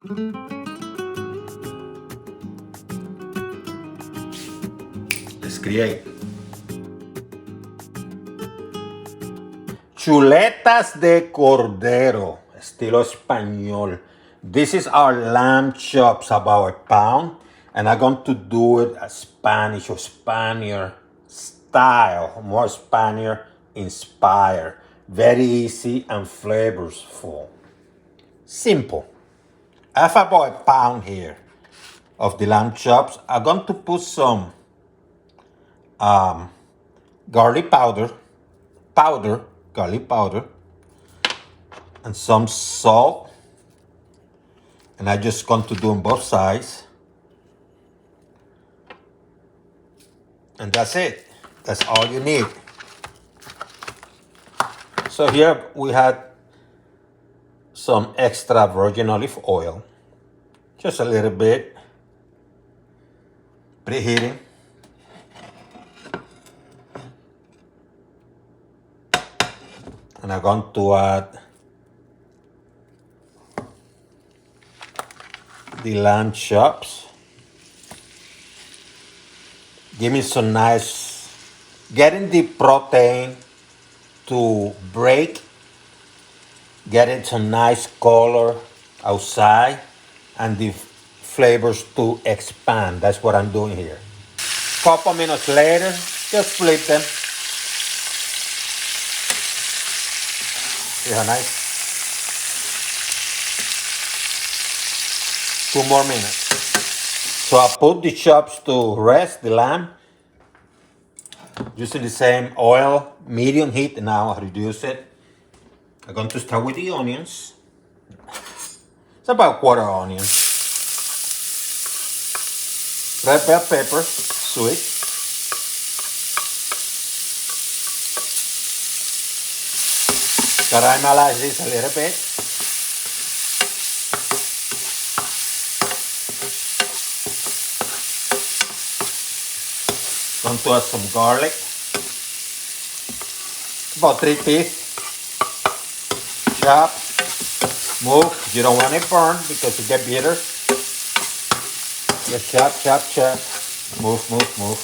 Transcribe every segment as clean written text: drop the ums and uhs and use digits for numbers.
Let's create Chuletas de Cordero, estilo español. This is our lamb chops, about a pound, and I'm going to do it a Spanish or Spaniard style, more Spaniard inspired. Very easy and flavorful. Simple. I have about a pound here of the lamb chops. I'm going to put some garlic powder, garlic powder, and some salt. And I'm just going to do on both sides. And that's it. That's all you need. So here we had some extra virgin olive oil. Just a little bit. Preheating. And I'm going to add the lamb chops. Give me some nice, getting the protein to break, getting some nice color outside, and the flavors to expand. That's what I'm doing here. Couple minutes later, just flip them. See how nice? 2 more minutes. So I put the chops to rest, the lamb, using the same oil, medium heat. Now I reduce it. I'm going to start with the onions. It's about quarter onion. Red bell pepper, sweet. Caramelize this a little bit. Going to add some garlic. About 3 teeth. Chop. Move. You don't want it burned because you get bitter. Just chop, chop, chop. Move, move, move.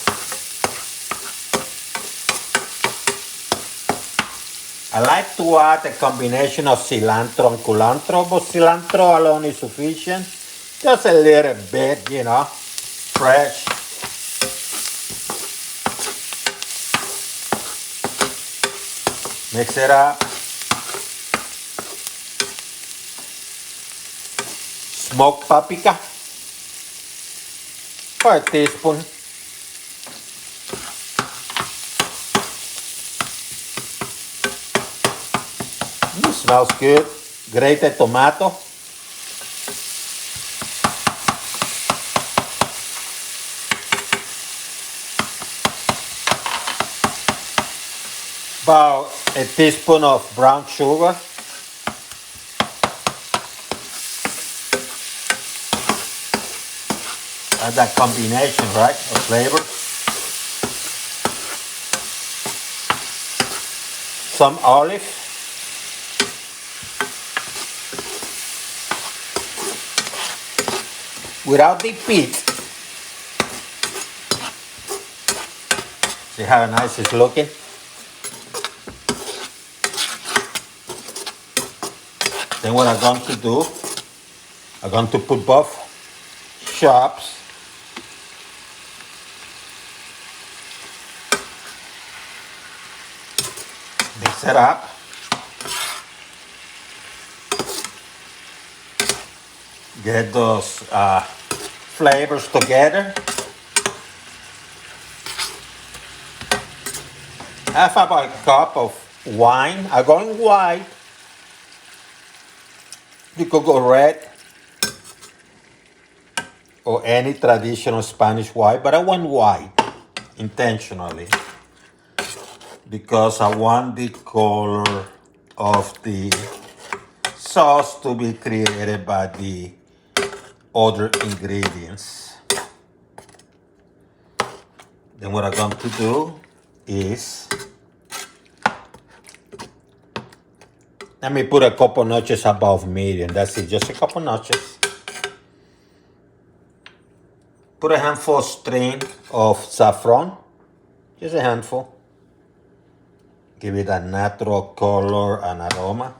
I like to add a combination of cilantro and culantro, but cilantro alone is sufficient. Just a little bit, you know, fresh. Mix it up. Smoked paprika. For a teaspoon. Smells good. Grated tomato. About a teaspoon of brown sugar. And that combination, right, of flavor. Some olive. Without the pit. See how nice it's looking? Then what I'm going to do, I'm going to put both chops mix it up. Get those flavors together. I have about a cup of wine. I'm going white. You could go red or any traditional Spanish white, but I went white intentionally because I want the color of the sauce to be created by the other ingredients. Then what I'm going to do is, let me put a couple notches above medium. That's it, just a couple notches. Put a handful string of saffron, just a handful. Give it a natural color and aroma.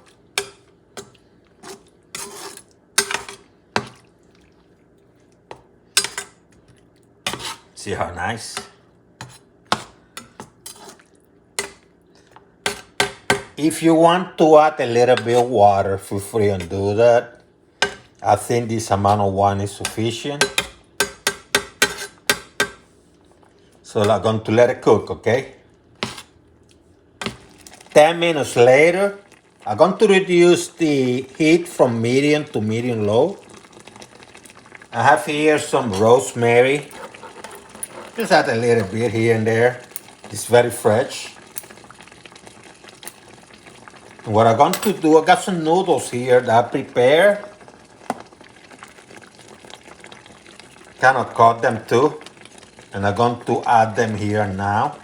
See how nice? If you want to add a little bit of water, feel free and do that. I think this amount of wine is sufficient. So I'm going to let it cook, okay? 10 minutes later, I'm going to reduce the heat from medium to medium low. I have here some rosemary. Just add a little bit here and there. It's very fresh. And what I'm going to do, I got some noodles here that I prepared. Kind of cut them too. And I'm going to add them here now.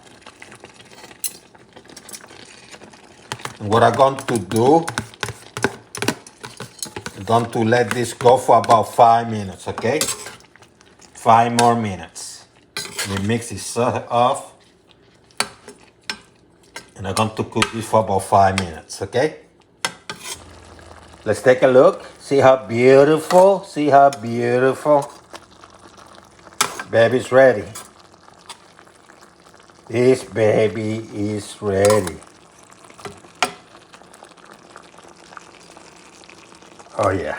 And what I'm going to do, I'm going to let this go for about 5 minutes, okay? 5 more minutes. Let me mix this off. And I'm going to cook this for about 5 minutes, okay? Let's take a look. See how beautiful? See how beautiful? Baby's ready. This baby is ready. Oh yeah.